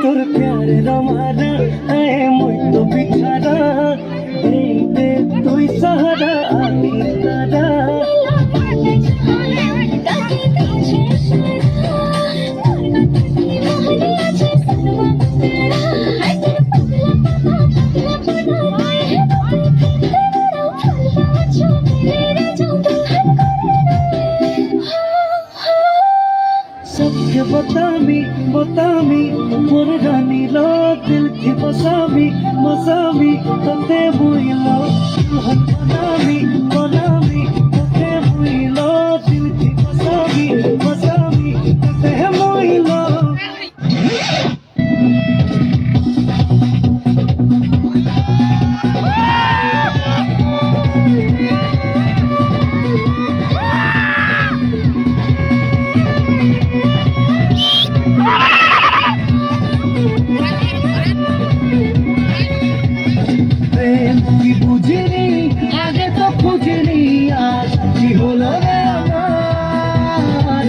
তোর প্যার রমানা আয়ে মই তো বিছানা দে তুই সাহারা আমি তারা सबके बतामी मोर रानी लो दिल की मसामी तते बुइलो हम बनामी तते बुइलो दिल की मसामी तते बुइलो কি বুঝিনি আগে তো খুঁজিনি আজ কি হলো রে আমার